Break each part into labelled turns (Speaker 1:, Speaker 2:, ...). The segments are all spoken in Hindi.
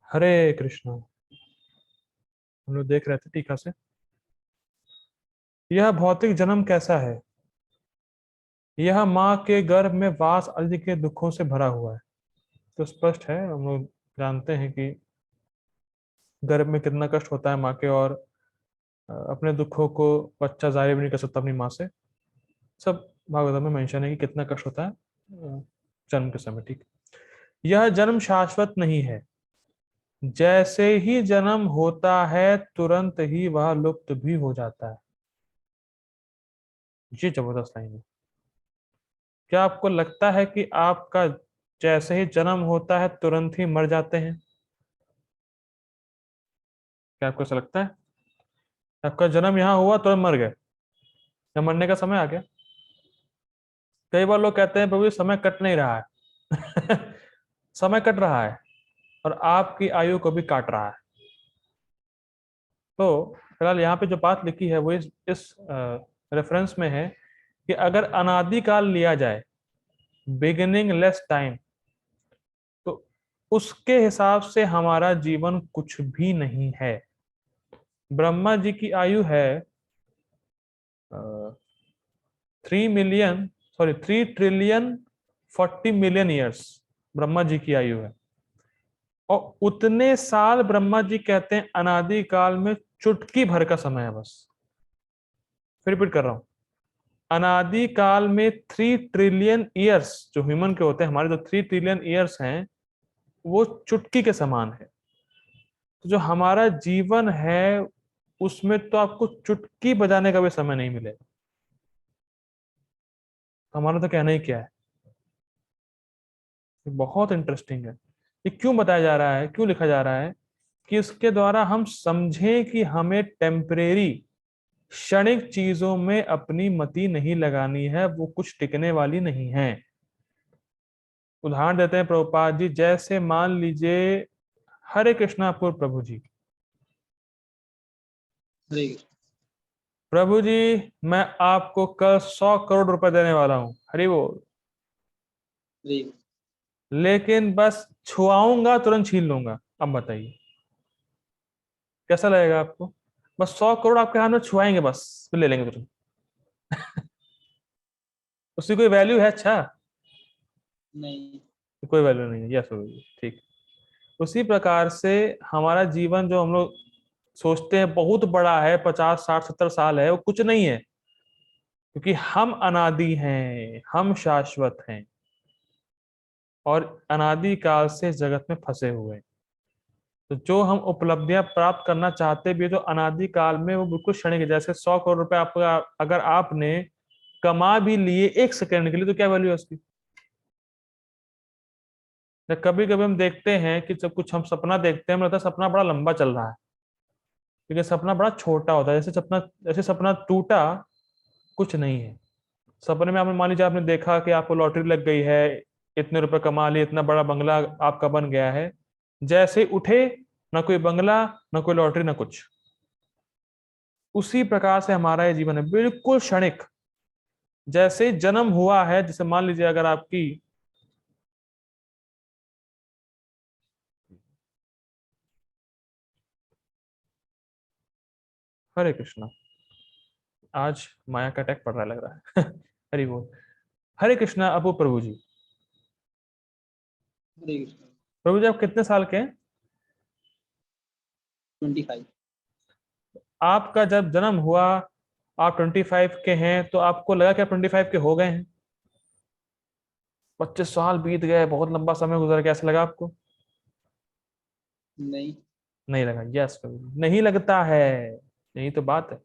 Speaker 1: हरे कृष्णा। हम लोग देख रहे थे टीका से, यह भौतिक जन्म कैसा है। यह माँ के गर्भ में वास आदि के दुखों से भरा हुआ है। तो स्पष्ट है, हम लोग जानते हैं कि गर्भ में कितना कष्ट होता है माँ के, और अपने दुखों को बच्चा जाहिर भी नहीं कर सकता अपनी माँ से। सब भागवत में मेंशन है कि कितना कष्ट होता है जन्म के समय। ठीक, यह जन्म शाश्वत नहीं है। जैसे ही जन्म होता है तुरंत ही वह लुप्त भी हो जाता है। ये जबरदस्त लाइन है। क्या आपको लगता है कि आपका जैसे ही जन्म होता है तुरंत ही मर जाते हैं? क्या आपको ऐसा लगता है आपका जन्म यहाँ हुआ तुरंत मर गए, या मरने का समय आ गया? कई बार लोग कहते हैं प्रभु ये समय कट नहीं रहा है। समय कट रहा है और आपकी आयु को भी काट रहा है। तो फिलहाल यहाँ पे जो बात लिखी है वो इस रेफरेंस में है कि अगर अनादिकाल लिया जाए, बिगिनिंग लेस टाइम, तो उसके हिसाब से हमारा जीवन कुछ भी नहीं है। ब्रह्मा जी की आयु है 3 ट्रिलियन 40 मिलियन ब्रह्मा जी की आयु है। और उतने साल ब्रह्मा जी कहते हैं अनादि काल में चुटकी भर का समय है बस। फिर रिपीट कर रहा हूं, अनादि काल में 3 ट्रिलियन ईयर्स जो ह्यूमन के होते हैं, हमारे जो 3 ट्रिलियन ईयर्स हैं वो चुटकी के समान है। तो जो हमारा जीवन है उसमें तो आपको चुटकी बजाने का भी समय नहीं मिलेगा। हमारा तो कहना ही क्या है। बहुत इंटरेस्टिंग है। ये क्यों बताया जा रहा है, क्यों लिखा जा रहा है? कि इसके द्वारा हम समझें कि हमें टेम्परेरी क्षणिक चीजों में अपनी मति नहीं लगानी है, वो कुछ टिकने वाली नहीं है। उदाहरण देते हैं प्रभुपाद जी, जैसे मान लीजिए हरे कृष्णा पुर प्रभु जी।
Speaker 2: हरे कृष्ण।
Speaker 1: प्रभु जी मैं आपको कल 100 करोड़ रुपए देने वाला हूं, हरि बोल।
Speaker 2: हरे
Speaker 1: लेकिन बस छुआऊंगा तुरंत छीन लूंगा। अब बताइए कैसा लगेगा आपको? बस 100 करोड़ आपके हाथ में छुआएंगे, बस फिर ले लेंगे तुरंत। उसकी कोई वैल्यू है? अच्छा,
Speaker 2: नहीं।
Speaker 1: कोई वैल्यू नहीं है। यस ठीक। उसी प्रकार से हमारा जीवन जो हम लोग सोचते हैं बहुत बड़ा है, 50 60 70 साल है, वो कुछ नहीं है। क्योंकि हम अनादि हैं, हम शाश्वत हैं, और अनादि काल से जगत में फंसे हुए हैं। तो जो हम उपलब्धियां प्राप्त करना चाहते भी तो अनादि काल में वो बिल्कुल क्षणिक है। जैसे 100 करोड़ रुपए आपका अगर आपने कमा भी लिए 1 सेकंड के लिए, तो क्या वैल्यू है उसकी? कभी कभी हम देखते हैं कि जब कुछ हम सपना देखते हैं, हमें लगता है सपना बड़ा लंबा चल रहा है, क्योंकि सपना बड़ा छोटा होता है। जैसे सपना टूटा कुछ नहीं है। सपने में आपने मान लीजिए आपने देखा कि आपको लॉटरी लग गई है, इतने रुपए कमा लिए, इतना बड़ा बंगला आपका बन गया है। जैसे उठे, ना कोई बंगला, ना कोई लॉटरी, ना कुछ। उसी प्रकार से हमारा ये जीवन है, बिल्कुल क्षणिक। जैसे जन्म हुआ है, जैसे मान लीजिए अगर आपकी हरे कृष्णा, आज माया का अटैक पड़ रहा है लग रहा है। हरि बोल। हरे कृष्णा अपू प्रभु जी।
Speaker 2: हरे कृष्ण।
Speaker 1: प्रभु जी आप कितने साल के हैं?
Speaker 2: 25।
Speaker 1: आपका जब जन्म हुआ आप 25 के हैं, तो आपको लगा कि आप 25 के हो गए हैं? 25 साल बीत गए, बहुत लंबा समय गुजर गया, ऐसा लगा आपको?
Speaker 2: नहीं।
Speaker 1: नहीं लगा? यस, नहीं लगता है। यही तो बात है।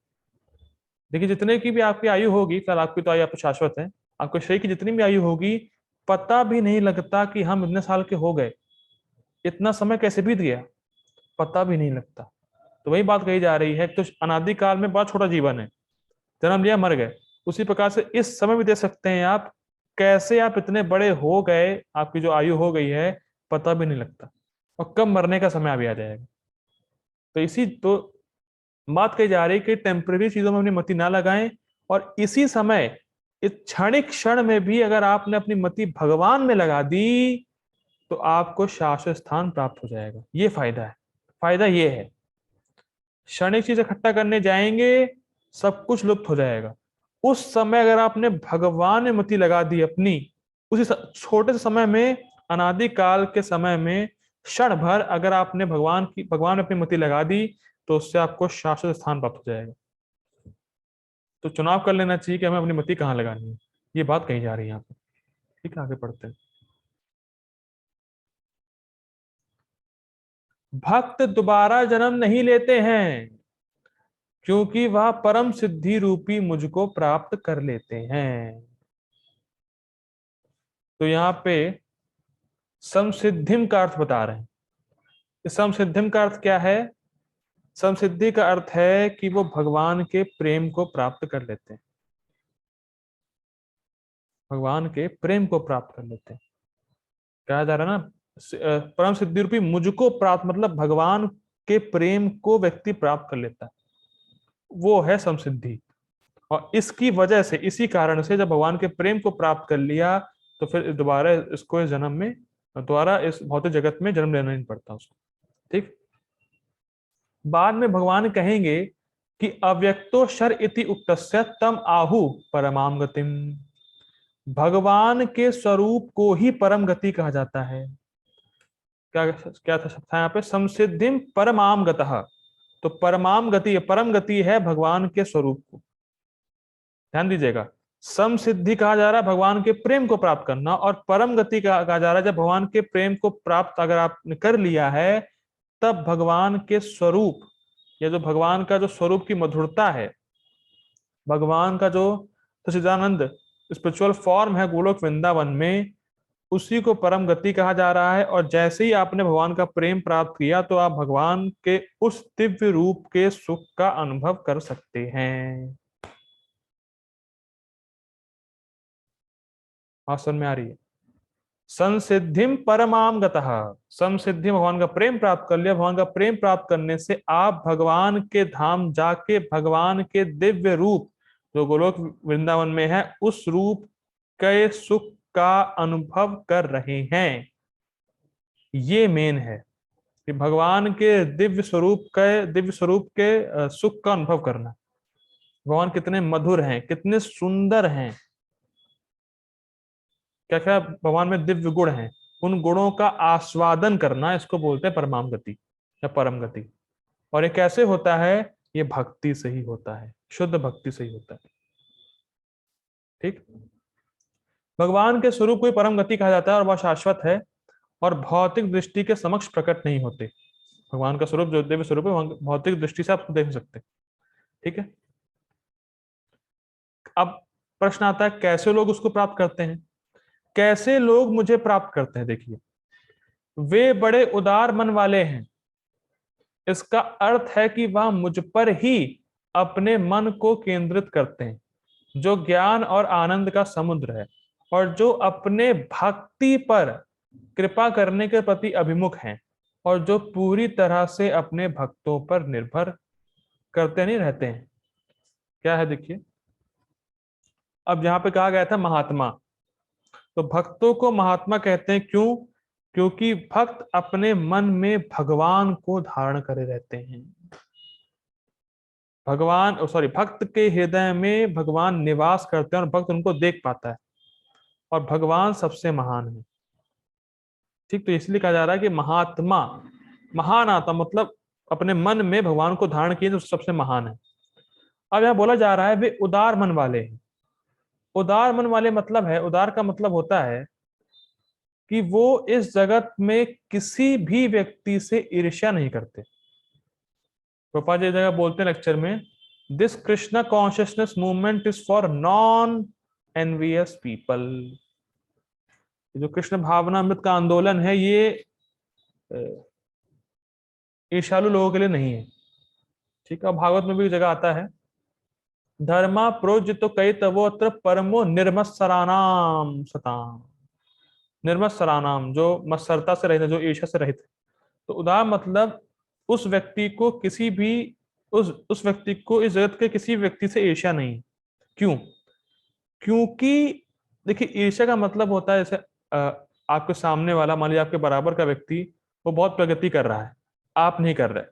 Speaker 1: देखिए जितने की भी आपकी आयु होगी, फिलहाल आपकी तो आयु आपको शाश्वत है, आपके शरीर की जितनी भी आयु होगी, पता भी नहीं लगता कि हम इतने साल के हो गए। इतना समय कैसे बीत गया पता भी नहीं लगता। तो वही बात कही जा रही है, तो अनादि काल में बहुत छोटा जीवन है, जन्म लिया मर गए। उसी प्रकार से इस समय भी दे सकते हैं आप, कैसे आप इतने बड़े हो गए, आपकी जो आयु हो गई है पता भी नहीं लगता, और कब मरने का समय भी आ जाएगा। तो इसी तो बात कही जा रही है कि टेम्परेरी चीजों में अपनी मति ना लगाएं, और इसी समय इस क्षणिक क्षण में भी अगर आपने अपनी मति भगवान में लगा दी, तो आपको शाश्वत स्थान प्राप्त हो जाएगा। ये फायदा है। फायदा ये है, क्षणिक चीज इकट्ठा करने जाएंगे, सब कुछ लुप्त हो जाएगा। उस समय अगर आपने भगवान में मति लगा दी अपनी, उसी छोटे से समय में, अनादि काल के समय में क्षण भर अगर आपने भगवान में अपनी मति लगा दी, तो उससे आपको शाश्वत स्थान प्राप्त हो जाएगा। तो चुनाव कर लेना चाहिए कि हमें अपनी मति कहाँ लगानी है। ये बात कही जा रही है यहाँ पे। ठीक है, आगे पढ़ते हैं। भक्त दोबारा जन्म नहीं लेते हैं, क्योंकि वह परम सिद्धि रूपी मुझको प्राप्त कर लेते हैं। तो यहाँ पे समसिद्धिम का अर्थ बता रहे हैं। इस समसिद्धिम का अर्थ क्या है? समसिद्धि का अर्थ है कि वो भगवान के प्रेम को प्राप्त कर लेते हैं। भगवान के प्रेम को प्राप्त कर लेते हैं। कहा जा रहा है ना, परम सिद्धि रूपी मुझको प्राप्त, मतलब भगवान के प्रेम को व्यक्ति प्राप्त कर लेता है, वो है समसिद्धि। और इसकी वजह से, इसी कारण से जब भगवान के प्रेम को प्राप्त कर लिया, तो फिर दोबारा इसको इस जन्म में, दोबारा इस भौतिक जगत में जन्म लेना नहीं पड़ता उसको। ठीक। बाद में भगवान कहेंगे कि अव्यक्तो शर इति उक्तस्य तम आहु परमाम गतिम। भगवान के स्वरूप को ही परम गति कहा जाता है। क्या क्या था शब्द यहाँ पे? समसिद्धिम परमाम गतः। तो परमाम गति, परम गति है भगवान के स्वरूप को। ध्यान दीजिएगा, समसिद्धि कहा जा रहा है भगवान के प्रेम को प्राप्त करना, और परम गति कहा जा रहा है जब भगवान के प्रेम को प्राप्त अगर आपने कर लिया है, तब भगवान के स्वरूप, या जो भगवान का जो स्वरूप की मधुरता है, भगवान का जो सच्चिदानंद स्पिरिचुअल फॉर्म है गोलोक वृंदावन में, उसी को परम गति कहा जा रहा है। और जैसे ही आपने भगवान का प्रेम प्राप्त किया, तो आप भगवान के उस दिव्य रूप के सुख का अनुभव कर सकते हैं। समझ में आ रही है? संसिद्धिम परमाम गतः। समसिद्धि, भगवान का प्रेम प्राप्त कर लिया। भगवान का प्रेम प्राप्त करने से आप भगवान के धाम जाके भगवान के दिव्य रूप जो गोलोक वृंदावन में है, उस रूप के सुख का अनुभव कर रहे हैं। ये मेन है कि भगवान के दिव्य स्वरूप के सुख का अनुभव करना। भगवान कितने मधुर हैं, कितने सुंदर हैं, क्या क्या भगवान में दिव्य गुण हैं, उन गुणों का आस्वादन करना, इसको बोलते हैं परमाम गति या परम गति। और ये कैसे होता है? ये भक्ति से ही होता है, शुद्ध भक्ति से ही होता है। ठीक। भगवान के स्वरूप को परम गति कहा जाता है, और वह शाश्वत है और भौतिक दृष्टि के समक्ष प्रकट नहीं होते। भगवान का स्वरूप जो दिव्य स्वरूप है, भौतिक दृष्टि से आप देख नहीं सकते। ठीक है। अब प्रश्न आता है, कैसे लोग उसको प्राप्त करते हैं? कैसे लोग मुझे प्राप्त करते हैं? देखिए, वे बड़े उदार मन वाले हैं। इसका अर्थ है कि वह मुझ पर ही अपने मन को केंद्रित करते हैं, जो ज्ञान और आनंद का समुद्र है, और जो अपने भक्ति पर कृपा करने के प्रति अभिमुख हैं, और जो पूरी तरह से अपने भक्तों पर निर्भर करते नहीं रहते हैं। क्या है? देखिए, अब यहां पे कहा गया था महात्मा, तो भक्तों को महात्मा कहते हैं। क्यों? क्योंकि भक्त अपने मन में भगवान को धारण करे रहते हैं। भक्त के हृदय में भगवान निवास करते हैं, और भक्त उनको देख पाता है, और भगवान सबसे महान है। ठीक। तो इसलिए कहा जा रहा है कि महात्मा, महान आत्मा, मतलब अपने मन में भगवान को धारण किए तो सबसे महान है। अब यहां बोला जा रहा है वे उदार मन वाले हैं। उदार मन वाले मतलब है, उदार का मतलब होता है कि वो इस जगत में किसी भी व्यक्ति से ईर्ष्या नहीं करते। पापा जी जगह बोलते हैं लेक्चर में, this Krishna consciousness movement is for non envious people. जो कृष्ण भावना अमृत का आंदोलन है, ये ईर्ष्यालु लोगों के लिए नहीं है। ठीक है। भागवत में भी जगह आता है, धर्मा प्रोजितो कई तवोत्र परमो निर्मत्सराणाम सताम। निर्मत्सराणाम, जो मत्सरता से रहित है, जो ईर्ष्या से रहित है। तो उदार मतलब उस व्यक्ति को किसी भी उस व्यक्ति को इस जगत के किसी व्यक्ति से ईर्ष्या नहीं। क्यों? क्योंकि देखिए, ईर्ष्या का मतलब होता है जैसे आपके सामने वाला, मान लीजिए आपके बराबर का व्यक्ति, वो बहुत प्रगति कर रहा है, आप नहीं कर रहे,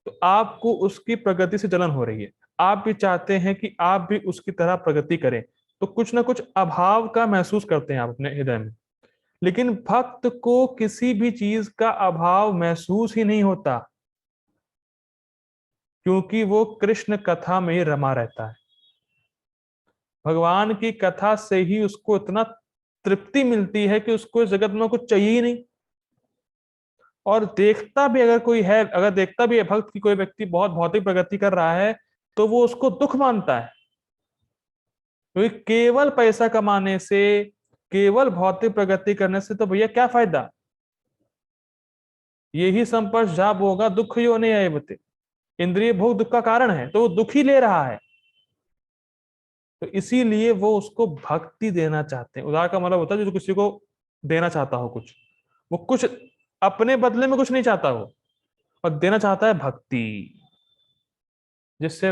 Speaker 1: तो आपको उसकी प्रगति से जलन हो रही है, आप भी चाहते हैं कि आप भी उसकी तरह प्रगति करें, तो कुछ ना कुछ अभाव का महसूस करते हैं आप अपने हृदय में। लेकिन भक्त को किसी भी चीज का अभाव महसूस ही नहीं होता, क्योंकि वो कृष्ण कथा में ही रमा रहता है। भगवान की कथा से ही उसको इतना तृप्ति मिलती है कि उसको इस जगत में कुछ चाहिए ही नहीं। और देखता भी अगर कोई है, अगर देखता भी है भक्त की कोई व्यक्ति बहुत भौतिक प्रगति कर रहा है, तो वो उसको दुख मानता है, क्योंकि केवल पैसा कमाने से, केवल भौतिक प्रगति करने से तो भैया क्या फायदा। यही संपर्श जाब होगा दुख यो नहीं आए, इंद्रिय भोग दुख का कारण है, तो वो दुख ही ले रहा है। तो इसीलिए वो उसको भक्ति देना चाहते हैं। उदार का मतलब होता है जो किसी को देना चाहता हो कुछ, वो कुछ अपने बदले में कुछ नहीं चाहता वो, और देना चाहता है भक्ति, जिससे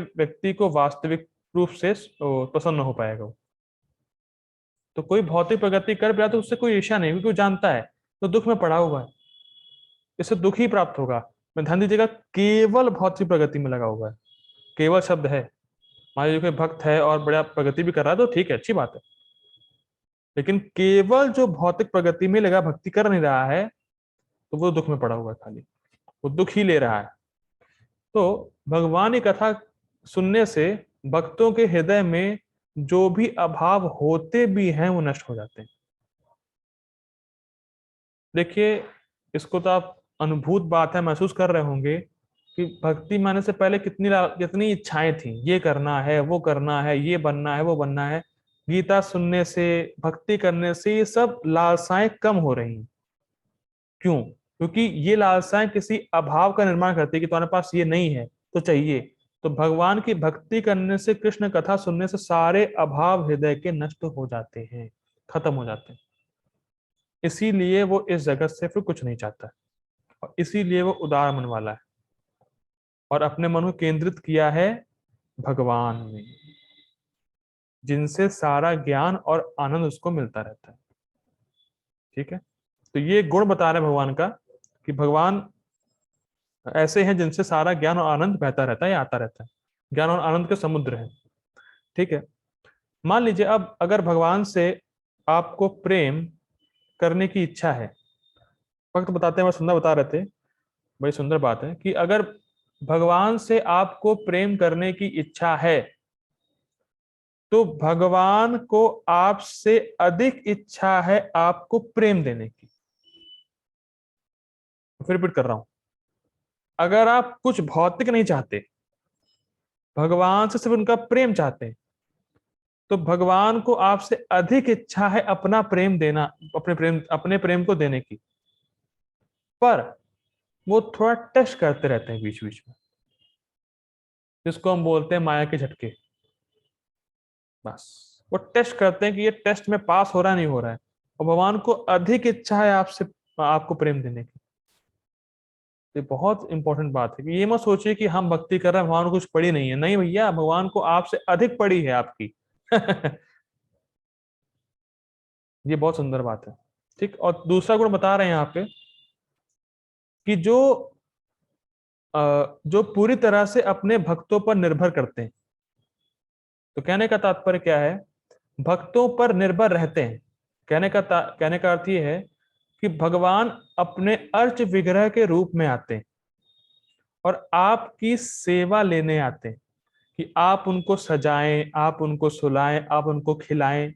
Speaker 1: व्यक्ति को वास्तविक रूप से प्रसन्न हो पाएगा वो। तो कोई भौतिक प्रगति कर पाया तो उससे कोई ईर्ष्या नहीं, क्योंकि वो जानता है तो दुख में पड़ा हुआ है, इससे दुख ही प्राप्त होगा। मैं ध्यान दीजिएगा, केवल भौतिक प्रगति में लगा हुआ है, केवल शब्द है। मान लीजिए कोई भक्त है और बड़ा प्रगति भी कर रहा है तो ठीक है, अच्छी बात है, लेकिन केवल जो भौतिक प्रगति में लगा, भक्ति कर नहीं रहा है, तो वो दुख में पड़ा हुआ है, खाली वो दुख ही ले रहा है। तो भगवान की कथा सुनने से भक्तों के हृदय में जो भी अभाव होते भी हैं वो नष्ट हो जाते हैं। देखिए, इसको तो आप अनुभूत बात है, महसूस कर रहे होंगे कि भक्ति माने से पहले कितनी इच्छाएं थी, ये करना है, वो करना है, ये बनना है, वो बनना है। गीता सुनने से, भक्ति करने से ये सब लालसाएं कम हो रही हैं। क्यों? क्योंकि ये लालसाएं किसी अभाव का निर्माण करती है कि तुम्हारे पास ये नहीं है तो चाहिए। तो भगवान की भक्ति करने से, कृष्ण कथा सुनने से सारे अभाव हृदय के नष्ट हो जाते हैं, खत्म हो जाते हैं। इसीलिए वो इस जगत से फिर कुछ नहीं चाहता है, और इसीलिए वो उदार मन वाला है और अपने मन को केंद्रित किया है भगवान में, जिनसे सारा ज्ञान और आनंद उसको मिलता रहता है। ठीक है, तो ये गुण बता रहे हैं भगवान का कि भगवान ऐसे हैं जिनसे सारा ज्ञान और आनंद बहता रहता है या आता रहता है, ज्ञान और आनंद के समुद्र है। ठीक है, मान लीजिए अब अगर भगवान से आपको प्रेम करने की इच्छा है, वक्त बताते हैं, बड़ा सुंदर बता रहे थे, बड़ी सुंदर बात है कि अगर भगवान से आपको प्रेम करने की इच्छा है, तो भगवान को आपसे अधिक इच्छा है आपको प्रेम देने की। फिर रिपीट कर रहा हूं, अगर आप कुछ भौतिक नहीं चाहते, भगवान से सिर्फ उनका प्रेम चाहते हैं, तो भगवान को आपसे अधिक इच्छा है अपना प्रेम देना, अपने प्रेम को देने की। पर वो थोड़ा टेस्ट करते रहते हैं बीच बीच में, जिसको हम बोलते हैं माया के झटके। बस वो टेस्ट करते हैं कि ये टेस्ट में पास हो रहा है नहीं हो रहा है, और भगवान को अधिक इच्छा है आपसे, आपको प्रेम देने की। ये बहुत इंपॉर्टेंट बात है कि ये मत सोचिए कि हम भक्ति कर रहे हैं, भगवान को कुछ पड़ी नहीं है। नहीं भैया, भगवान को आपसे अधिक पड़ी है आपकी। ये बहुत सुंदर बात है। ठीक, और दूसरा गुण बता रहे हैं यहाँ पे कि जो पूरी तरह से अपने भक्तों पर निर्भर करते हैं। तो कहने का तात्पर्य क्या है? भक्तों पर निर्भर रहते हैं। कहने का अर्थ ये है कि भगवान अपने अर्च विग्रह के रूप में आते हैं और आपकी सेवा लेने आते हैं कि आप उनको सजाएं, आप उनको सुलाएं, आप उनको खिलाएं।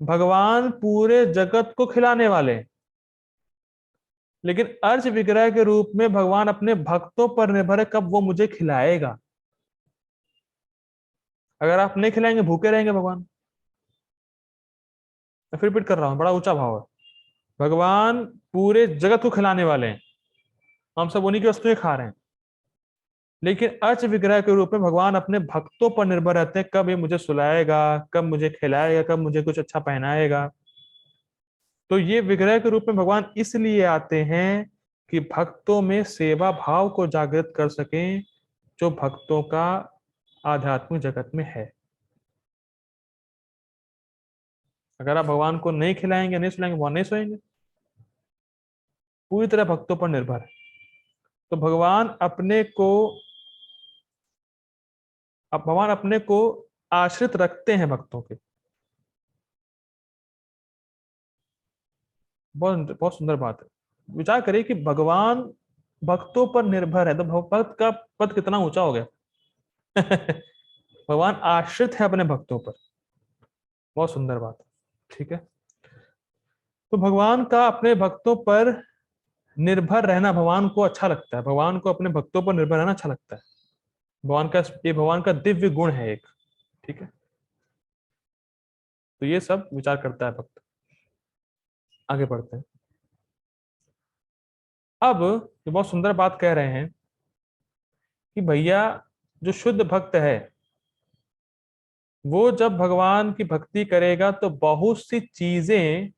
Speaker 1: भगवान पूरे जगत को खिलाने वाले हैं, लेकिन अर्च विग्रह के रूप में भगवान अपने भक्तों पर निर्भर है, कब वो मुझे खिलाएगा। अगर आप नहीं खिलाएंगे, भूखे रहेंगे भगवान। मैं फिर रिपीट कर रहा हूं, बड़ा ऊंचा भाव है। भगवान पूरे जगत को खिलाने वाले हैं, हम सब उन्हीं की वस्तुएं खा रहे हैं, लेकिन अर्च विग्रह के रूप में भगवान अपने भक्तों पर निर्भर रहते हैं, कब ये मुझे सुलाएगा, कब मुझे खिलाएगा, कब मुझे कुछ अच्छा पहनाएगा। तो ये विग्रह के रूप में भगवान इसलिए आते हैं कि भक्तों में सेवा भाव को जागृत कर सकें, जो भक्तों का आध्यात्मिक जगत में है। अगर आप भगवान को नहीं खिलाएंगे, नहीं सुलाएंगे, भगवान नहीं सोएंगे। पूरी तरह भक्तों पर निर्भर है। तो भगवान अपने को आश्रित रखते हैं भक्तों के। बहुत बहुत सुंदर बात है। विचार करिए कि भगवान भक्तों पर निर्भर है, तो भक्त का पद कितना ऊंचा हो गया। भगवान आश्रित है अपने भक्तों पर। बहुत सुंदर बात है। ठीक है। तो भगवान का अपने भक्तों पर निर्भर रहना भगवान को अच्छा लगता है। भगवान को अपने भक्तों पर निर्भर रहना अच्छा लगता है। भगवान का दिव्य गुण है एक। ठीक है। तो ये सब विचार करता है भक्त। आगे बढ़ते हैं। अब ये बहुत सुंदर बात कह रहे हैं कि भैया जो शुद्ध भक्त है वो जब भगवान की भक्ति करेगा तो बहुत सी चीजें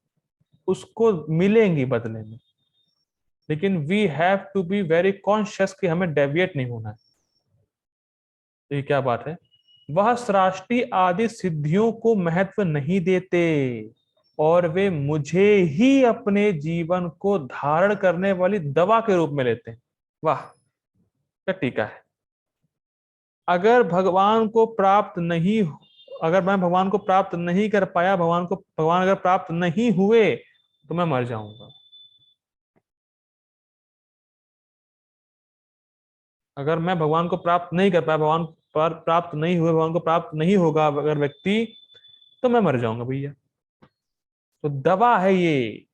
Speaker 1: उसको मिलेंगी बदले में, लेकिन we have to be very conscious कि हमें डेविएट नहीं होना है। तो ये क्या बात है? वह सृष्टि आदि सिद्धियों को महत्व नहीं देते और वे मुझे ही अपने जीवन को धारण करने वाली दवा के रूप में लेते हैं। वाह, क्या टीका है। अगर भगवान को प्राप्त नहीं, अगर मैं भगवान को प्राप्त नहीं कर पाया, भगवान अगर प्राप्त नहीं हुए तो मैं मर जाऊंगा। अगर मैं भगवान को प्राप्त नहीं कर पाया, भगवान पर प्राप्त नहीं हुए, भगवान को प्राप्त नहीं होगा अगर व्यक्ति, तो मैं मर जाऊंगा भैया। तो दवा है ये,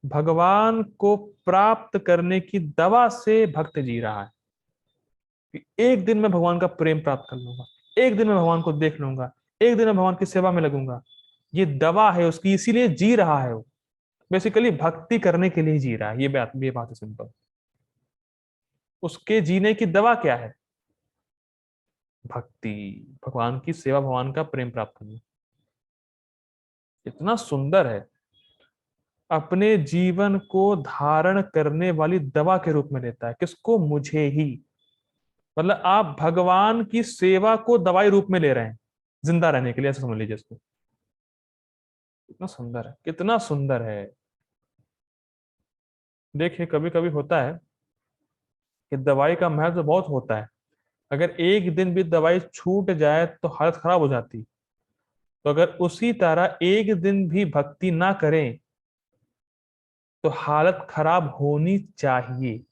Speaker 1: भगवान को प्राप्त करने की दवा से भक्त जी रहा है कि एक दिन मैं भगवान का प्रेम प्राप्त कर लूंगा, एक दिन मैं भगवान को देख लूंगा, एक दिन मैं भगवान की सेवा में लगूंगा। ये दवा है उसकी, इसीलिए जी रहा है वो। बेसिकली भक्ति करने के लिए जी रहा है। ये बात है सिंपल। उसके जीने की दवा क्या है? भक्ति, भगवान की सेवा, भगवान का प्रेम प्राप्त करना। इतना सुंदर है। अपने जीवन को धारण करने वाली दवा के रूप में लेता है किसको? मुझे ही। मतलब आप भगवान की सेवा को दवाई रूप में ले रहे हैं जिंदा रहने के लिए, ऐसा समझ लीजिए इसको। कितना सुंदर है, कितना सुंदर है। देखिए कभी कभी होता है कि दवाई का महत्व बहुत होता है। अगर एक दिन भी दवाई छूट जाए तो हालत खराब हो जाती। तो अगर उसी तरह एक दिन भी भक्ति ना करें तो हालत खराब होनी चाहिए।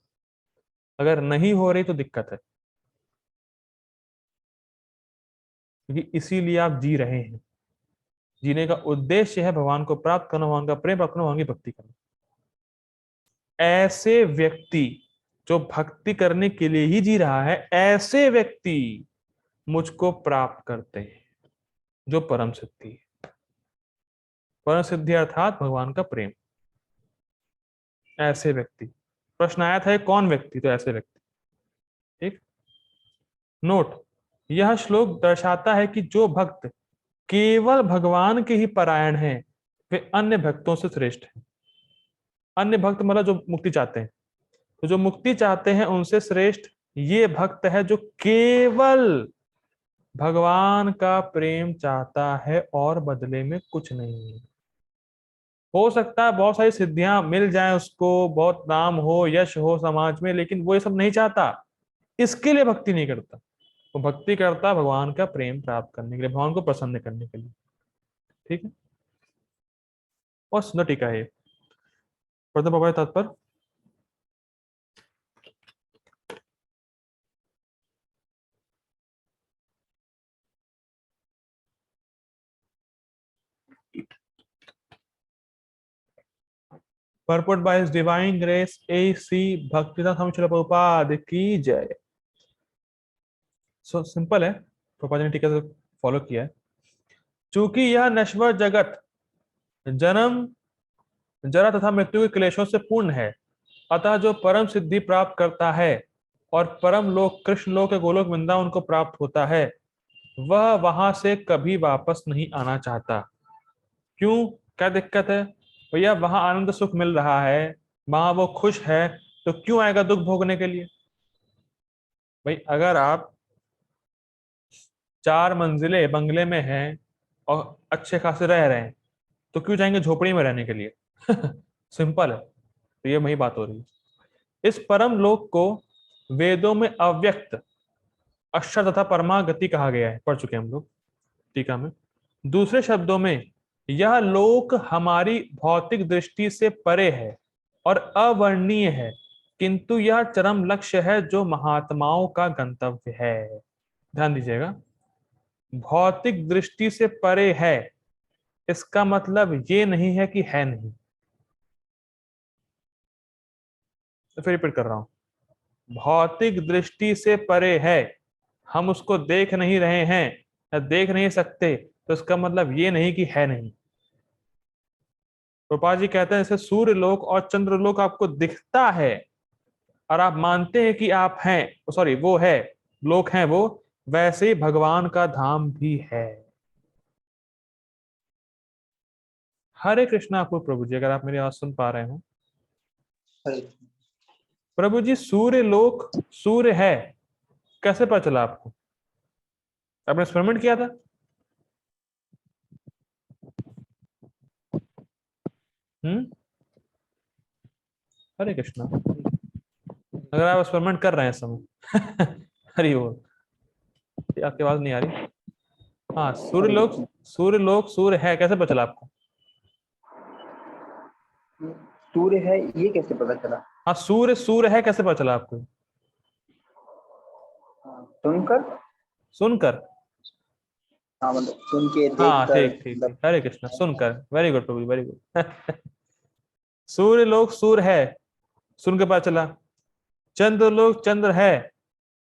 Speaker 1: अगर नहीं हो रही तो दिक्कत है, क्योंकि इसीलिए आप जी रहे हैं। जीने का उद्देश्य है भगवान को प्राप्त करना, भगवान का प्रेम प्राप्त करना, भगवान की भक्ति करना। ऐसे व्यक्ति जो भक्ति करने के लिए ही जी रहा है, ऐसे व्यक्ति मुझको प्राप्त करते हैं, जो परम सिद्धि है। परम सिद्धि अर्थात भगवान का प्रेम। ऐसे व्यक्ति, प्रश्न आया था ये कौन व्यक्ति, तो ऐसे व्यक्ति। ठीक। नोट, यह श्लोक दर्शाता है कि जो भक्त केवल भगवान के ही परायण हैं वे अन्य भक्तों से श्रेष्ठ हैं। अन्य भक्त मतलब जो मुक्ति चाहते हैं। तो जो मुक्ति चाहते हैं उनसे श्रेष्ठ ये भक्त है जो केवल भगवान का प्रेम चाहता है और बदले में कुछ नहीं। हो सकता है बहुत सारी सिद्धियां मिल जाएं उसको, बहुत नाम हो, यश हो समाज में, लेकिन वो ये सब नहीं चाहता। इसके लिए भक्ति नहीं करता। वो भक्ति करता भगवान का प्रेम प्राप्त करने के लिए, भगवान को प्रसन्न करने के लिए। ठीक है। और सुंदर टीका है ये। प्रथम बाबा तात्पर्य। Purport by His Divine Grace A.C. Bhaktivedanta स्वामी श्रील प्रभुपाद की जय। सो सिंपल है, प्रभुपाद ने टीका से फॉलो किया है। चूंकि यह नश्वर जगत जन्म जरा तथा मृत्यु के क्लेशों से पूर्ण है, अतः जो परम सिद्धि प्राप्त करता है और परम लोक कृष्ण लोक के गोलोक वृंदावन को प्राप्त होता है, वह वहां से कभी वापस नहीं आना चाहता। क्यों? क्या दिक्कत है? भैया वहां आनंद सुख मिल रहा है, वहां वो खुश है, तो क्यों आएगा दुख भोगने के लिए? भाई अगर आप 4 मंजिले बंगले में हैं और अच्छे खासे रह रहे हैं, तो क्यों जाएंगे झोपड़ी में रहने के लिए? सिंपल है। तो ये वही बात हो रही है। इस परम लोक को वेदों में अव्यक्त, अक्षर तथा परमागति कहा गया है, पढ़ चुके हैं हम लोग टीका में। दूसरे शब्दों में यह लोक हमारी भौतिक दृष्टि से परे है और अवर्णनीय है, किंतु यह चरम लक्ष्य है जो महात्माओं का गंतव्य है। ध्यान दीजिएगा, भौतिक दृष्टि से परे है, इसका मतलब ये नहीं है कि है नहीं। तो फिर रिपीट कर रहा हूं, भौतिक दृष्टि से परे है, हम उसको देख नहीं रहे हैं या देख नहीं सकते, तो इसका मतलब ये नहीं कि है नहीं। गोपाल जी कहते हैं जैसे सूर्य लोक और चंद्र लोक आपको दिखता है और आप मानते हैं कि आप हैं, सॉरी वो है, लोक हैं वो, वैसे ही भगवान का धाम भी है। हरे कृष्णा आपको प्रभु जी, अगर आप मेरी आवाज सुन पा रहे हो।
Speaker 2: हरे कृष्ण।
Speaker 1: प्रभु जी सूर्य लोक सूर्य है, कैसे पता चला आपको? आपने एक्सपेरिमेंट किया था? हम्म। हरे कृष्णा, अगर आप एक्सपेरिमेंट कर रहे हैं इस समय। हरि बोल। ये आपकी आवाज नहीं आ रही। हाँ, सूर्य
Speaker 2: हरे
Speaker 1: लोक,
Speaker 2: कृष्ण।
Speaker 1: सूर्य लोक सूर्य है, कैसे पता चला आपको?
Speaker 2: सूर्य है ये कैसे पता चला?
Speaker 1: हाँ, सूर्य सूर्य है कैसे पता चला आपको?
Speaker 2: सुनकर।
Speaker 1: सुनकर।
Speaker 2: हाँ मतलब सुन के देख
Speaker 1: हाँ
Speaker 2: कर
Speaker 1: ठीक ठीक
Speaker 2: मतलब।
Speaker 1: ठीक, हरे कृष्णा, सुनकर, वेरी गुड प्रभु, वेरी गुड। सूर्य लोक सूर्य है, सुन के पता चला। चंद्र लोक चंद्र है,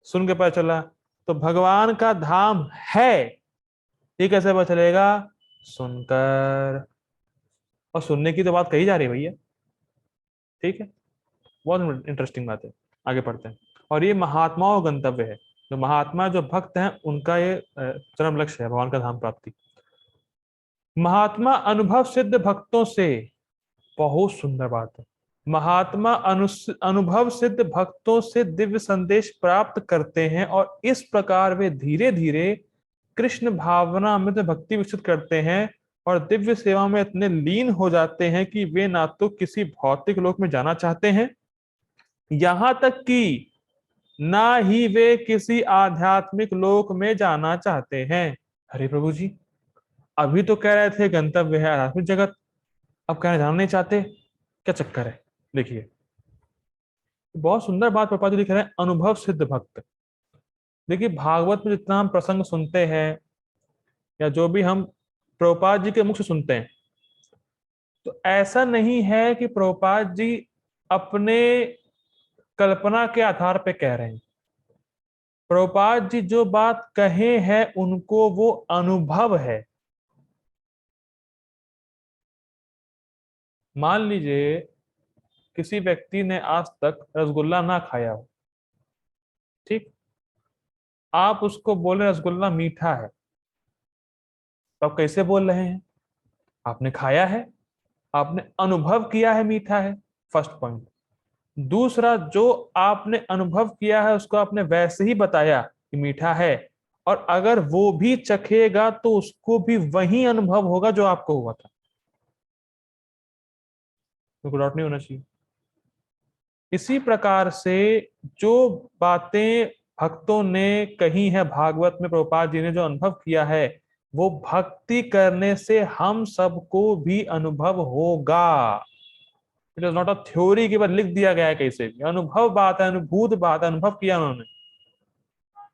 Speaker 1: सुन के पता चला। तो भगवान का धाम है, ये कैसे पता चलेगा? सुनकर। और सुनने की तो बात कही जा रही है भैया। ठीक है, बहुत इंटरेस्टिंग बात है। आगे पढ़ते हैं। और ये महात्माओं का गंतव्य है, जो महात्मा जो भक्त हैं उनका ये चरम लक्ष्य है, भगवान का धाम प्राप्ति। महात्मा अनुभव सिद्ध भक्तों से, बहुत सुंदर बात है, महात्मा अनुभव सिद्ध भक्तों से दिव्य संदेश प्राप्त करते हैं और इस प्रकार वे धीरे धीरे कृष्ण भावना में भक्ति विकसित करते हैं और दिव्य सेवा में इतने लीन हो जाते हैं कि वे ना तो किसी भौतिक लोक में जाना चाहते हैं, यहां तक कि ना ही वे किसी आध्यात्मिक लोक में जाना चाहते हैं। हरे प्रभु जी, अभी तो कह रहे थे गंतव्य है आध्यात्मिक जगत, अब कहना जाना नहीं चाहते, क्या चक्कर है? देखिए, बहुत सुंदर बात प्रभुपाद जी लिख रहे हैं, अनुभव सिद्ध भक्त। देखिए, भागवत में जितना हम प्रसंग सुनते हैं या जो भी हम प्रभुपाद जी के मुख से सुनते हैं, तो ऐसा नहीं है कि प्रभुपाद जी अपने कल्पना के आधार पे कह रहे हैं। प्रभुपाद जी जो बात कहे हैं उनको वो अनुभव है। मान लीजिए किसी व्यक्ति ने आज तक रसगुल्ला ना खाया हो, ठीक, आप उसको बोले रसगुल्ला मीठा है, तो आप कैसे बोल रहे हैं? आपने खाया है, आपने अनुभव किया है मीठा है, फर्स्ट पॉइंट। दूसरा, जो आपने अनुभव किया है उसको आपने वैसे ही बताया कि मीठा है, और अगर वो भी चखेगा तो उसको भी वही अनुभव होगा जो आपको हुआ था, तो डाउट नहीं होना चाहिए। इसी प्रकार से जो बातें भक्तों ने कही है भागवत में, प्रभुपाद जी ने जो अनुभव किया है, वो भक्ति करने से हम सबको भी अनुभव होगा। It is not a theory के बाद लिख दिया गया है, कैसे भी अनुभव बात है, अनुभूत बात है, अनुभव किया उन्होंने,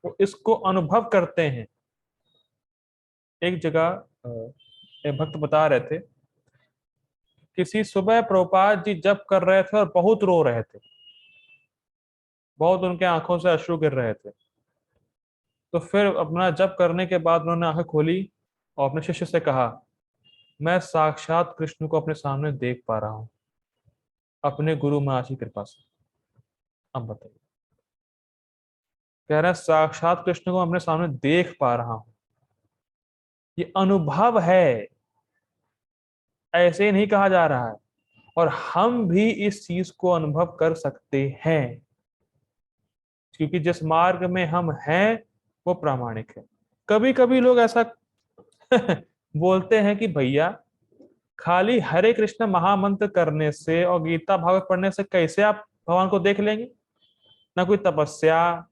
Speaker 1: तो इसको अनुभव करते हैं। एक जगह एक भक्त बता रहे थे, किसी सुबह प्रभुपाद जी जप कर रहे थे और बहुत रो रहे थे, बहुत उनके आंखों से अश्रु गिर रहे थे। तो फिर अपना जप करने के बाद उन्होंने आंखें खोली और अपने शिष्य से कहा, मैं साक्षात कृष्ण को अपने सामने देख पा रहा हूं, अपने गुरु महाराज की कृपा से। अब बताइए, कह रहे हैं साक्षात कृष्ण को अपने सामने देख पा रहा हूं, ये अनुभव है, ऐसे ही नहीं कहा जा रहा है। और हम भी इस चीज को अनुभव कर सकते हैं, क्योंकि जिस मार्ग में हम हैं वो प्रामाणिक है। कभी कभी लोग ऐसा बोलते हैं कि भैया खाली हरे कृष्ण महामंत्र करने से और गीता भागवत पढ़ने से कैसे आप भगवान को देख लेंगे? ना कोई तपस्या,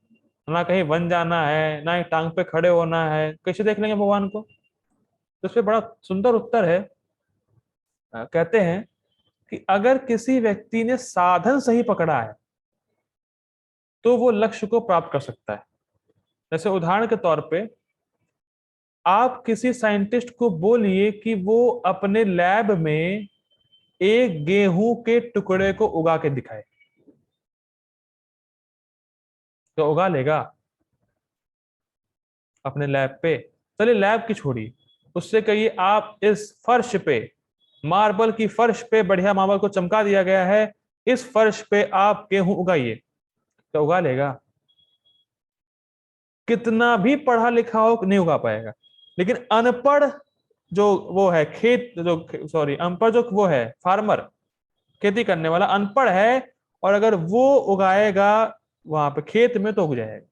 Speaker 1: ना कहीं वन जाना है, ना ही टांग पे खड़े होना है, कैसे देख लेंगे भगवान को? तो इस पे बड़ा सुंदर उत्तर है। कहते हैं कि अगर किसी व्यक्ति ने साधन सही पकड़ा है तो वो लक्ष्य को प्राप्त कर सकता है। जैसे उदाहरण के तौर पे आप किसी साइंटिस्ट को बोलिए कि वो अपने लैब में एक गेहूं के टुकड़े को उगा के दिखाए, तो उगा लेगा अपने लैब पे? चलिए लैब की छोड़िए, उससे कहिए आप इस फर्श पे, मार्बल की फर्श पे, बढ़िया मार्बल को चमका दिया गया है, इस फर्श पे आप गेहूं उगाइए, तो उगा लेगा? कितना भी पढ़ा लिखा हो नहीं उगा पाएगा। लेकिन अनपढ़ जो वो है खेत जो सॉरी अनपढ़ जो वो है फार्मर, खेती करने वाला अनपढ़ है, और अगर वो उगाएगा वहां पे खेत में तो उग जाएगा,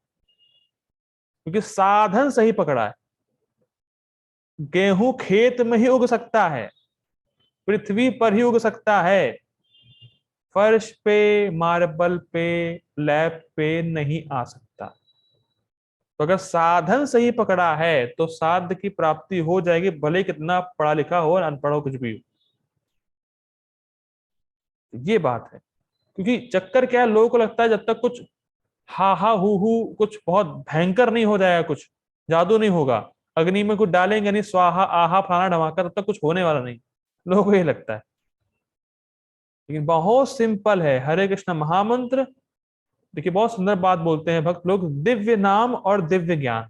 Speaker 1: क्योंकि साधन सही पकड़ा है। गेहूं खेत में ही उग सकता है, पृथ्वी पर ही उग सकता है, फर्श पे, मार्बल पे, लैब पे नहीं आ सकता। तो अगर साधन सही पकड़ा है तो साध्य की प्राप्ति हो जाएगी, भले कितना पढ़ा लिखा हो और अनपढ़ हो, कुछ भी हो। ये बात है। क्योंकि चक्कर क्या है, लोगों को लगता है जब तक कुछ हा हा हु कुछ बहुत भयंकर नहीं हो जाएगा, कुछ जादू नहीं होगा, अग्नि में कुछ डालेंगे नहीं, स्वाहा आहा फलाना ढमाका, तब तक कुछ होने वाला नहीं, लोगों को ये लगता है। लेकिन बहुत सिंपल है हरे कृष्ण महामंत्र। देखिए बहुत सुंदर बात बोलते हैं भक्त लोग, दिव्य नाम और दिव्य ज्ञान,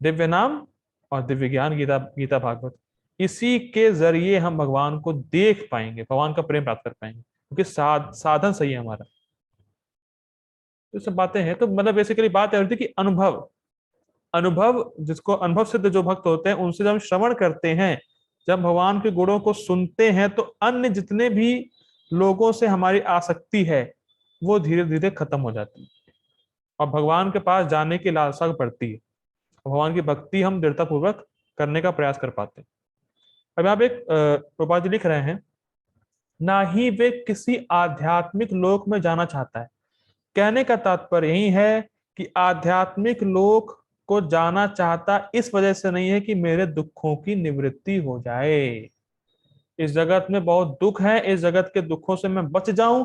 Speaker 1: दिव्य नाम और दिव्य ज्ञान, गीता गीता भागवत, इसी के जरिए हम भगवान को देख पाएंगे, भगवान का प्रेम प्राप्त कर पाएंगे, क्योंकि साधन सही है हमारा। तो सब बातें हैं, तो मतलब बेसिकली बात है कि अनुभव, अनुभव जिसको अनुभव सिद्ध जो भक्त होते हैं उनसे जब हम श्रवण करते हैं, जब भगवान के गुणों को सुनते हैं, तो अन्य जितने भी लोगों से हमारी आसक्ति है वो धीरे धीरे खत्म हो जाती है, और भगवान के पास जाने की लालसा बढ़ती है, भगवान की भक्ति हम दृढ़ता पूर्वक करने का प्रयास कर पाते हैं। अब आप एक प्रभुपाद जी लिख रहे हैं, ना ही वे किसी आध्यात्मिक लोक में जाना चाहता है। कहने का तात्पर्य यही है कि आध्यात्मिक लोक को जाना चाहता इस वजह से नहीं है कि मेरे दुखों की निवृत्ति हो जाए, इस जगत में बहुत दुख है, इस जगत के दुखों से मैं बच जाऊं,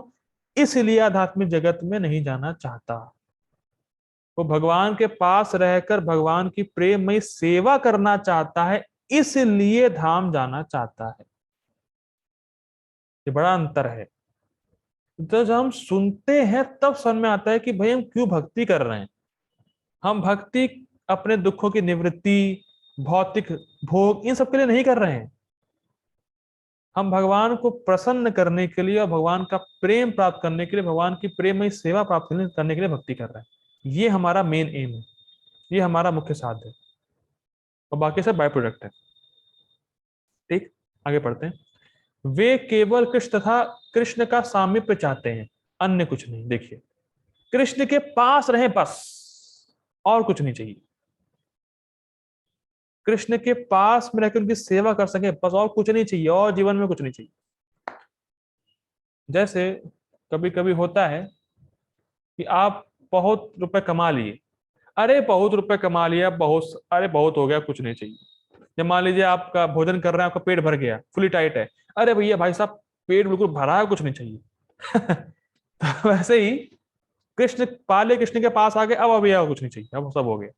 Speaker 1: इसलिए आध्यात्मिक जगत में नहीं जाना चाहता। वो भगवान के पास रहकर भगवान की प्रेममयी सेवा करना चाहता है, इसलिए धाम जाना चाहता है। ये बड़ा अंतर है। तो जब हम सुनते हैं तब समझ में आता है कि भाई हम क्यों भक्ति कर रहे हैं। हम भक्ति अपने दुखों की निवृत्ति, भौतिक भोग, इन सब के लिए नहीं कर रहे हैं। हम भगवान को प्रसन्न करने के लिए और भगवान का प्रेम प्राप्त करने के लिए, भगवान की प्रेममयी सेवा प्राप्त करने के लिए भक्ति कर रहे हैं। ये हमारा मेन एम है, ये हमारा मुख्य साधन है, और बाकी सब बाय प्रोडक्ट है। ठीक, आगे पढ़ते हैं। वे केवल कृष्ण तथा कृष्ण का सामीप्य चाहते हैं, अन्य कुछ नहीं। देखिए, कृष्ण के पास रहे बस, और कुछ नहीं चाहिए। कृष्ण के पास में रहकर उनकी सेवा कर सके बस, और कुछ नहीं चाहिए, और जीवन में कुछ नहीं चाहिए। जैसे कभी कभी होता है कि आप बहुत रुपए कमा लिए, अरे बहुत रुपए कमा लिया, बहुत, अरे बहुत हो गया, कुछ नहीं चाहिए। जब मान लीजिए आपका भोजन कर रहे हैं, आपका पेट भर गया, फुली टाइट है, अरे भैया भाई साहब पेट बिल्कुल भरा है, कुछ नहीं चाहिए। तो वैसे ही कृष्ण पाले, कृष्ण के पास आ गए, अब भैया कुछ नहीं चाहिए, अब सब हो गया।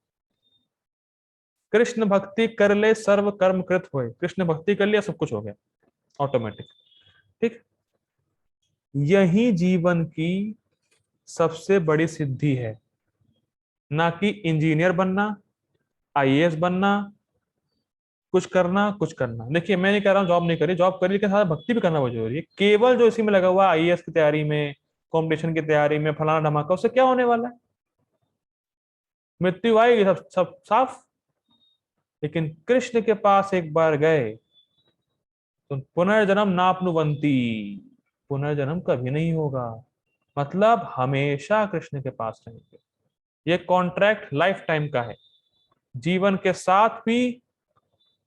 Speaker 1: कृष्ण भक्ति कर ले सर्व कर्म कृत होए, कृष्ण भक्ति कर लिया सब कुछ हो गया ऑटोमेटिक। ठीक, यही जीवन की सबसे बड़ी सिद्धि है, ना कि इंजीनियर बनना, आईएएस बनना, कुछ करना कुछ करना। देखिए मैं नहीं कह रहा हूँ जॉब नहीं करी, जॉब करी, लेकिन साथ भक्ति भी करना बहुत जरूरी है। केवल जो इसी में लगा हुआ आईएएस की तैयारी में, कंपटीशन की तैयारी में, फलाना धमाका, उससे क्या होने वाला है? मृत्यु आएगी, सब सब साफ। लेकिन कृष्ण के पास एक बार गए तो पुनर्जन्म नापनुवंती, पुनर्जन्म कभी नहीं होगा, मतलब हमेशा कृष्ण के पास रहेंगे। ये कॉन्ट्रैक्ट लाइफ टाइम का है, जीवन के साथ भी,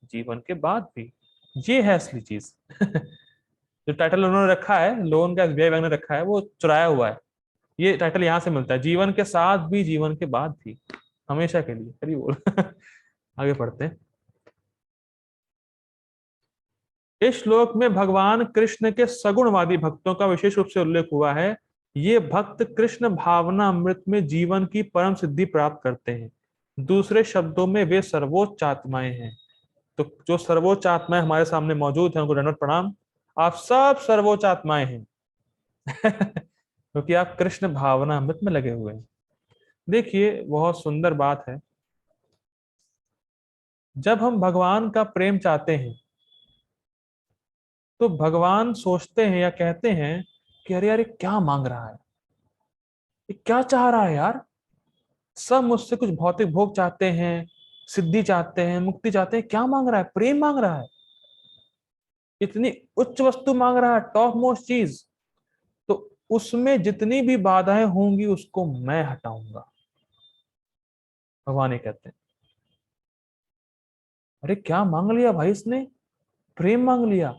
Speaker 1: जीवन के बाद भी। ये है असली चीज। जो टाइटल उन्होंने रखा है, लोन का एसबीआई बैंक ने रखा है, वो चुराया हुआ है। ये टाइटल यहाँ से मिलता है, जीवन के साथ भी जीवन के बाद भी, हमेशा के लिए। करिए बोल। आगे पढ़ते हैं। इस श्लोक में भगवान कृष्ण के सगुणवादी भक्तों का विशेष रूप से उल्लेख हुआ है। ये भक्त कृष्ण भावना अमृत में जीवन की परम सिद्धि प्राप्त करते हैं। दूसरे शब्दों में वे सर्वोच्च आत्माएं हैं। तो जो सर्वोच्च आत्माएं हमारे सामने मौजूद हैं, उनको दंडवत प्रणाम। आप सब सर्वोच्च आत्माएं हैं। क्योंकि आप कृष्ण भावना अमृत में लगे हुए हैं। देखिए, बहुत सुंदर बात है। जब हम भगवान का प्रेम चाहते हैं, तो भगवान सोचते हैं या कहते हैं कि अरे यार, ये क्या मांग रहा है, ये क्या चाह रहा है यार। सब मुझसे कुछ भौतिक भोग चाहते हैं, सिद्धि चाहते हैं, मुक्ति चाहते हैं, क्या मांग रहा है, प्रेम मांग रहा है, इतनी उच्च वस्तु मांग रहा है, टॉप मोस्ट चीज। तो उसमें जितनी भी बाधाएं होंगी, उसको मैं हटाऊंगा। भगवान ये कहते हैं। अरे क्या मांग लिया भाई इसने, प्रेम मांग लिया,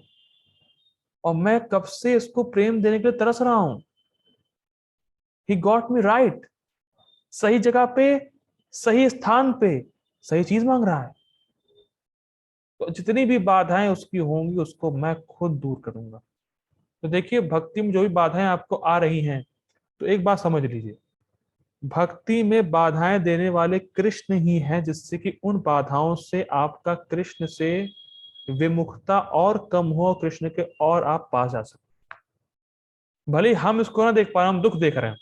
Speaker 1: और मैं कब से इसको प्रेम देने के लिए तरस रहा हूं। He got me right. सही जगह पे, सही स्थान पे, सही चीज मांग रहा है। तो जितनी भी बाधाएं उसकी होंगी, उसको मैं खुद दूर करूंगा। तो देखिए, भक्ति में जो भी बाधाएं आपको आ रही हैं, तो एक बात समझ लीजिए, भक्ति में बाधाएं देने वाले कृष्ण ही हैं, जिससे कि उन बाधाओं से आपका कृष्ण से विमुखता और कम हो, कृष्ण के और आप पास जा सकते। भले ही हम इसको ना देख पा रहे, हम दुख देख रहे हैं,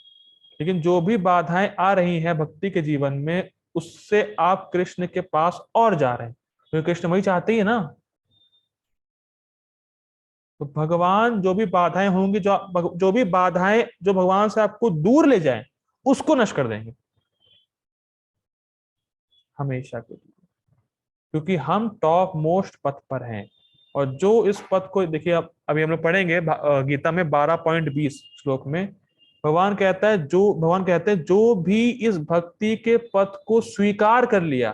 Speaker 1: लेकिन जो भी बाधाएं आ रही हैं भक्ति के जीवन में, उससे आप कृष्ण के पास और जा रहे हैं, क्योंकि कृष्ण वही चाहते ही है ना। तो भगवान जो भी बाधाएं होंगी, जो भी बाधाएं जो भगवान से आपको दूर ले जाएं, उसको नष्ट कर देंगे हमेशा के लिए। क्योंकि हम टॉप मोस्ट पथ पर हैं। और जो इस पथ को देखिए, अब अभी हम लोग पढ़ेंगे गीता में 12.20 श्लोक में, भगवान कहते हैं जो भी इस भक्ति के पथ को स्वीकार कर लिया।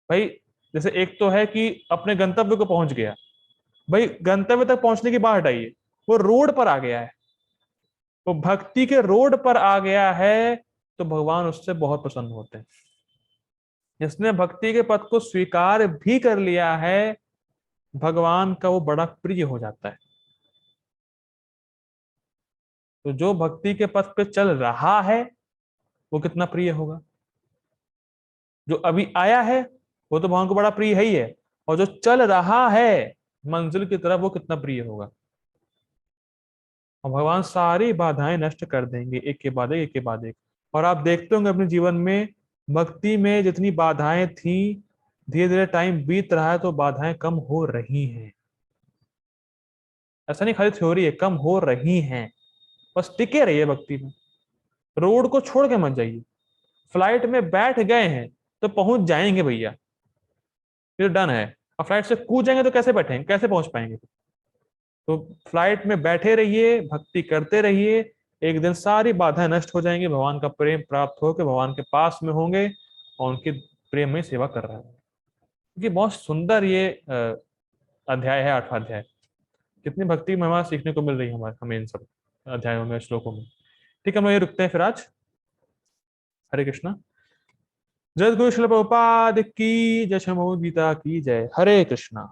Speaker 1: भाई, जैसे एक तो है कि अपने गंतव्य को पहुंच गया, भाई गंतव्य तक पहुंचने की बात हटाइए, वो रोड पर आ गया है, वो भक्ति के रोड पर आ गया है, तो भगवान उससे बहुत प्रसन्न होते हैं। जिसने भक्ति के पथ को स्वीकार भी कर लिया है, भगवान का वो बड़ा प्रिय हो जाता है। तो जो भक्ति के पथ पे चल रहा है, वो कितना प्रिय होगा। जो अभी आया है, वो तो भगवान को बड़ा प्रिय है ही है, और जो चल रहा है मंजिल की तरफ, वो कितना प्रिय होगा। और भगवान सारी बाधाएं नष्ट कर देंगे, एक के बाद एक, एक के बाद एक। और आप देखते होंगे अपने जीवन में, भक्ति में जितनी बाधाएं थी, धीरे धीरे टाइम बीत रहा है, तो बाधाएं कम हो रही हैं। ऐसा नहीं खाली थ्योरी है, कम हो रही हैं। बस टिके रहिए भक्ति में, रोड को छोड़ के मत जाइए। फ्लाइट में बैठ गए हैं तो पहुंच जाएंगे भैया, फिर डन है। अब फ्लाइट से कूद जाएंगे तो कैसे बैठेंगे, कैसे पहुंच पाएंगे। तो फ्लाइट में बैठे रहिए, भक्ति करते रहिए, एक दिन सारी बाधाएं नष्ट हो जाएंगी, भगवान का प्रेम प्राप्त होकर भगवान के पास में होंगे, और उनकी प्रेम में सेवा कर रहे हैं। क्योंकि बहुत सुंदर ये अध्याय है, 8वां अध्याय। कितनी भक्ति की महिमा सीखने को मिल रही है हमारे, हमें इन सब अध्यायों में, श्लोकों में। ठीक है, हम ये रुकते हैं फिर आज। हरे कृष्णा। जय गुरु शिल प्रभुपाद की जय, श्री भगवद गीता की जय। हरे कृष्णा।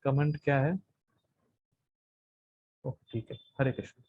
Speaker 1: कमेंट क्या है? ओह ठीक है, हरे कृष्ण।